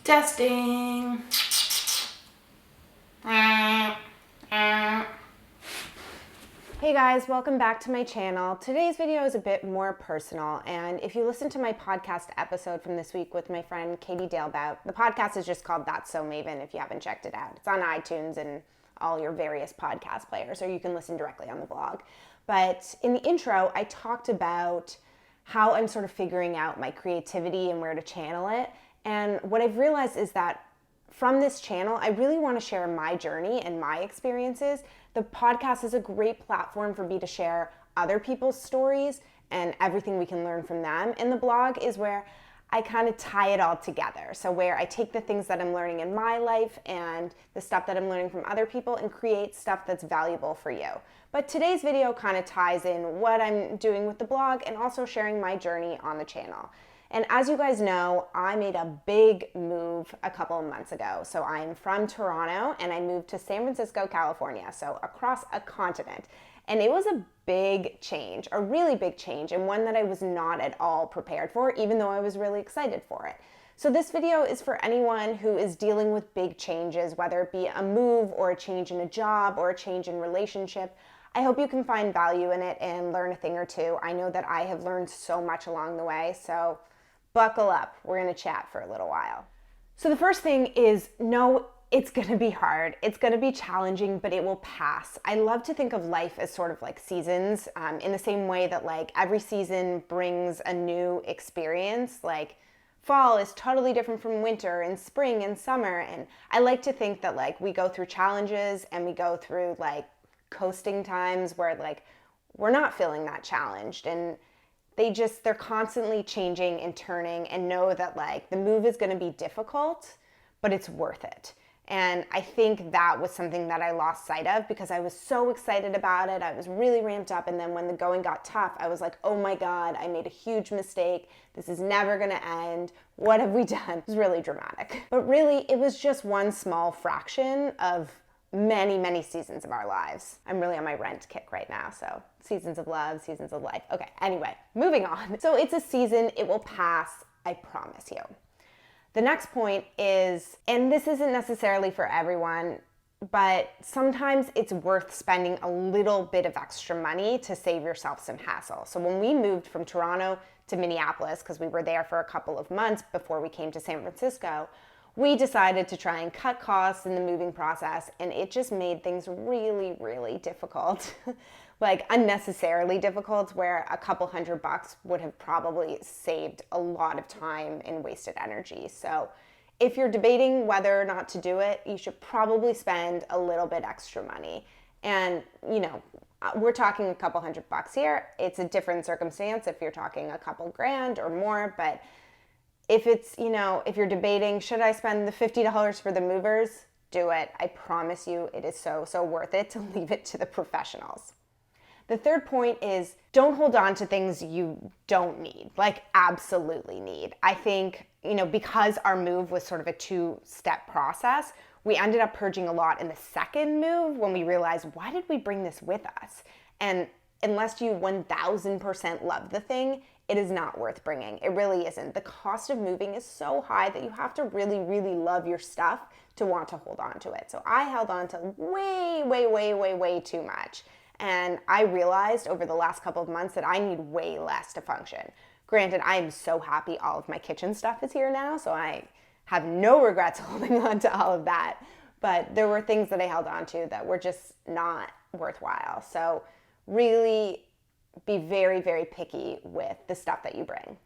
Testing. Hey guys, welcome back to my channel. Today's video is a bit more personal, and if you listen to my podcast episode from this week with my friend Katie Dalebout, the podcast is just called That's So Maven if you haven't checked it out. It's on iTunes and all your various podcast players, or you can listen directly on the blog. But in the intro, I talked about how I'm sort of figuring out my creativity and where to channel it. And what I've realized is that from this channel, I really want to share my journey and my experiences. The podcast is a great platform for me to share other people's stories and everything we can learn from them. And the blog is where I kind of tie it all together. So where I take the things that I'm learning in my life and the stuff that I'm learning from other people and create stuff that's valuable for you. But today's video kind of ties in what I'm doing with the blog and also sharing my journey on the channel. And as you guys know, I made a big move a couple of months ago. So I'm from Toronto and I moved to San Francisco, California, so across a continent. And it was a big change, a really big change, and one that I was not at all prepared for, even though I was really excited for it. So this video is for anyone who is dealing with big changes, whether it be a move or a change in a job or a change in relationship. I hope you can find value in it and learn a thing or two. I know that I have learned so much along the way, so buckle up. We're going to chat for a little while. So the first thing is, no, it's going to be hard. It's going to be challenging, but it will pass. I love to think of life as sort of like seasons, in the same way that like every season brings a new experience. Like fall is totally different from winter and spring and summer. And I like to think that like we go through challenges and we go through like coasting times where like we're not feeling that challenged, and they're constantly changing and turning, and know that like the move is going to be difficult, but it's worth it. And I think that was something that I lost sight of because I was so excited about it. I was really ramped up. And then when the going got tough, I was like, oh my God, I made a huge mistake. This is never going to end. What have we done? It was really dramatic. But really, it was just one small fraction of many, many seasons of our lives. I'm really on my rent kick right now, so seasons of love, seasons of life. Okay, anyway, moving on. So it's a season, it will pass, I promise you. The next point is, and this isn't necessarily for everyone, but sometimes it's worth spending a little bit of extra money to save yourself some hassle. So when we moved from Toronto to Minneapolis, because we were there for a couple of months before we came to San Francisco, we decided to try and cut costs in the moving process, and it just made things really, really difficult. Like unnecessarily difficult, where a couple $100 would have probably saved a lot of time and wasted energy. So if you're debating whether or not to do it, you should probably spend a little bit extra money. And, you know, we're talking a couple $100 here. It's a different circumstance if you're talking a couple grand or more, but if it's, you know, if you're debating, should I spend the $50 for the movers? Do it. I promise you it is so, so worth it to leave it to the professionals. The third point is, don't hold on to things you don't need, like absolutely need. I think, you know, because our move was sort of a two-step process, we ended up purging a lot in the second move when we realized, why did we bring this with us? And unless you 1000% love the thing, it is not worth bringing. It really isn't. The cost of moving is so high that you have to really, really love your stuff to want to hold on to it. So I held on to way too much. And I realized over the last couple of months that I need way less to function. Granted, I am so happy all of my kitchen stuff is here now, so I have no regrets holding on to all of that. But there were things that I held on to that were just not worthwhile. So really be very, very picky with the stuff that you bring.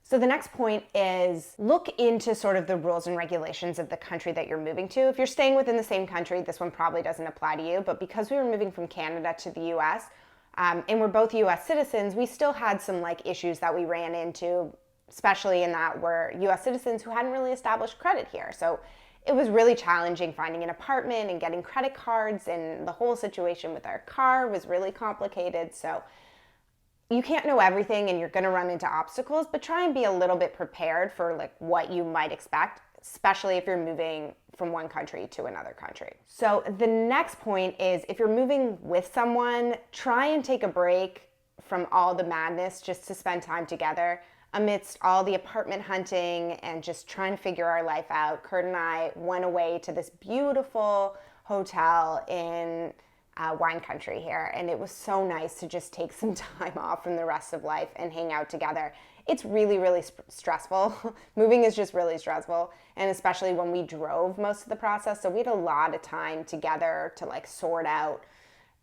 So the next point is, look into sort of the rules and regulations of the country that you're moving to. If you're staying within the same country, this one probably doesn't apply to you, but because we were moving from Canada to the US, and we're both US citizens, we still had some like issues that we ran into, especially in that we're US citizens who hadn't really established credit here. So it was really challenging finding an apartment and getting credit cards, and the whole situation with our car was really complicated. So you can't know everything and you're going to run into obstacles, but try and be a little bit prepared for like what you might expect, especially if you're moving from one country to another country. So the next point is, if you're moving with someone, try and take a break from all the madness just to spend time together. amidst all the apartment hunting and just trying to figure our life out, Kurt and I went away to this beautiful hotel in wine country here. And it was so nice to just take some time off from the rest of life and hang out together. It's really, really stressful. Moving is just really stressful. And especially when we drove most of the process. So we had a lot of time together to like sort out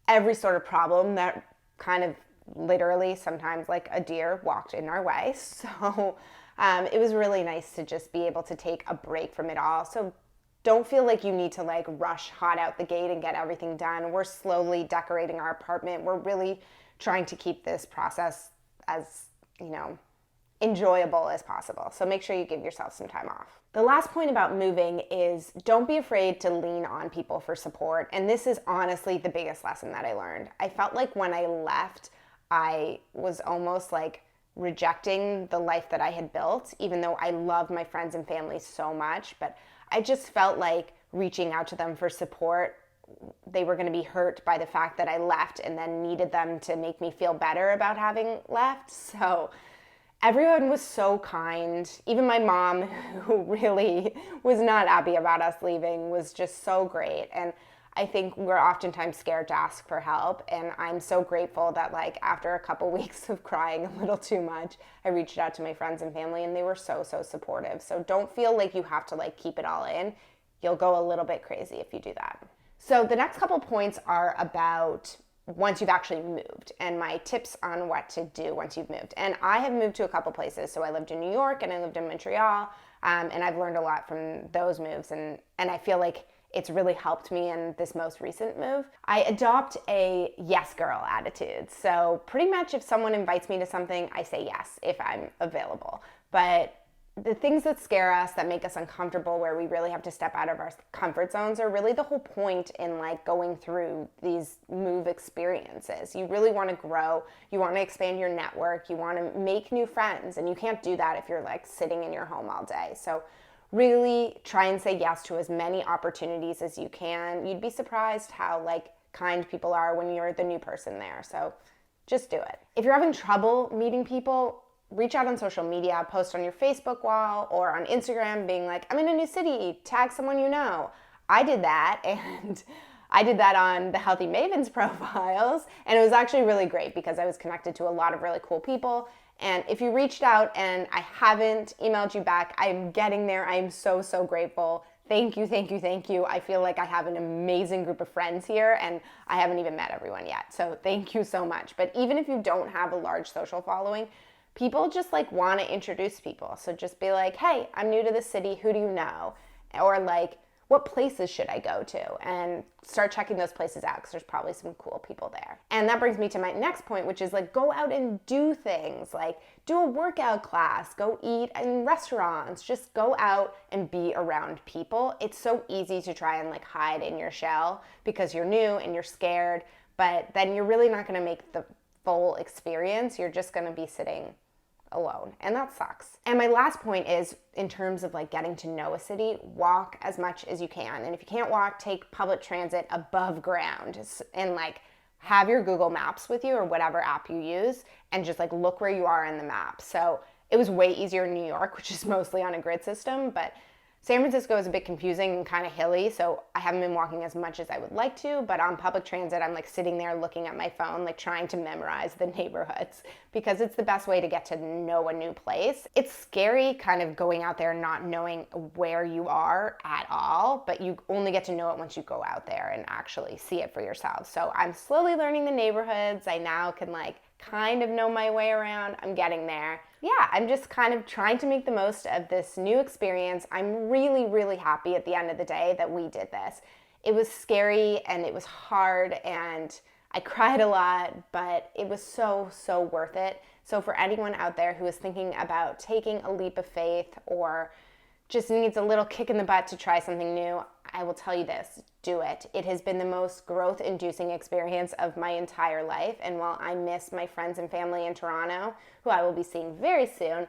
every sort of problem that kind of literally sometimes like a deer walked in our way. So it was really nice to just be able to take a break from it all. So don't feel like you need to like rush hot out the gate and get everything done. We're slowly decorating our apartment. We're really trying to keep this process as, enjoyable as possible. So make sure you give yourself some time off. The last point about moving is don't be afraid to lean on people for support. And this is honestly the biggest lesson that I learned. I felt like when I left, I was almost like rejecting the life that I had built, even though I love my friends and family so much. But I just felt like reaching out to them for support, they were going to be hurt by the fact that I left and then needed them to make me feel better about having left. So everyone was so kind. Even my mom, who really was not happy about us leaving, was just so great. And I think we're oftentimes scared to ask for help. And I'm so grateful that like after a couple weeks of crying a little too much, I reached out to my friends and family and they were so, so supportive. So don't feel like you have to like keep it all in. You'll go a little bit crazy if you do that. So the next couple points are about once you've actually moved and my tips on what to do once you've moved. And I have moved to a couple places. So I lived in New York and I lived in Montreal, and I've learned a lot from those moves. And I feel like it's really helped me in this most recent move. I adopt a yes girl attitude. So pretty much if someone invites me to something, I say yes if I'm available. But the things that scare us, that make us uncomfortable, where we really have to step out of our comfort zones, are really the whole point in like going through these move experiences. You really want to grow. You want to expand your network. You want to make new friends. And you can't do that if you're like sitting in your home all day. So really try and say yes to as many opportunities as you can. You'd be surprised how like kind people are when you're the new person there. So just do it. If you're having trouble meeting people, reach out on social media, post on your Facebook wall or on Instagram being like, I'm in a new city, tag someone you know. I did that, and I did that on the Healthy Mavens profiles, and it was actually really great because I was connected to a lot of really cool people. And if you reached out and I haven't emailed you back, I'm getting there. I'm so, so grateful. Thank you, thank you, thank you. I feel like I have an amazing group of friends here, and I haven't even met everyone yet. So thank you so much. But even if you don't have a large social following, people just like want to introduce people. So just be like, hey, I'm new to this city. Who do you know? Or like, what places should I go to? And start checking those places out because there's probably some cool people there. And that brings me to my next point, which is like, go out and do things. Like do a workout class, go eat in restaurants, just go out and be around people. It's so easy to try and like hide in your shell because you're new and you're scared, but then you're really not going to make the full experience. You're just going to be sitting alone, and that sucks. And my last point is in terms of like getting to know a city, walk as much as you can. And if you can't walk, take public transit above ground and like have your Google Maps with you or whatever app you use and just like look where you are in the map. So it was way easier in New York, which is mostly on a grid system, but San Francisco is a bit confusing and kind of hilly, so I haven't been walking as much as I would like to, but on public transit, I'm like sitting there looking at my phone, like trying to memorize the neighborhoods because it's the best way to get to know a new place. It's scary kind of going out there not knowing where you are at all, but you only get to know it once you go out there and actually see it for yourself. So I'm slowly learning the neighborhoods. I now can like kind of know my way around. I'm getting there. Yeah, I'm just kind of trying to make the most of this new experience. I'm really, really happy at the end of the day that we did this. It was scary and it was hard and I cried a lot, but it was so, so worth it. So for anyone out there who is thinking about taking a leap of faith or just needs a little kick in the butt to try something new, I will tell you this, do it. It has been the most growth-inducing experience of my entire life. And while I miss my friends and family in Toronto, who I will be seeing very soon,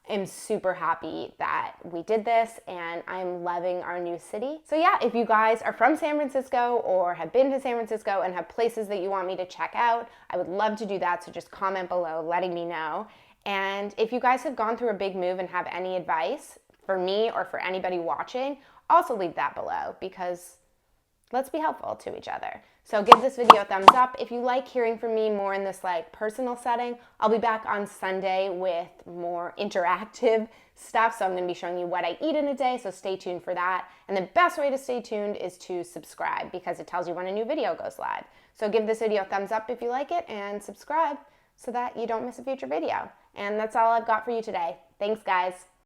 I'm super happy that we did this and I'm loving our new city. So yeah, if you guys are from San Francisco or have been to San Francisco and have places that you want me to check out, I would love to do that. So just comment below letting me know. And if you guys have gone through a big move and have any advice for me or for anybody watching, also leave that below, because let's be helpful to each other. So give this video a thumbs up. If you like hearing from me more in this like personal setting, I'll be back on Sunday with more interactive stuff. So I'm going to be showing you what I eat in a day. So stay tuned for that. And the best way to stay tuned is to subscribe, because it tells you when a new video goes live. So give this video a thumbs up if you like it, and subscribe so that you don't miss a future video. And that's all I've got for you today. Thanks, guys.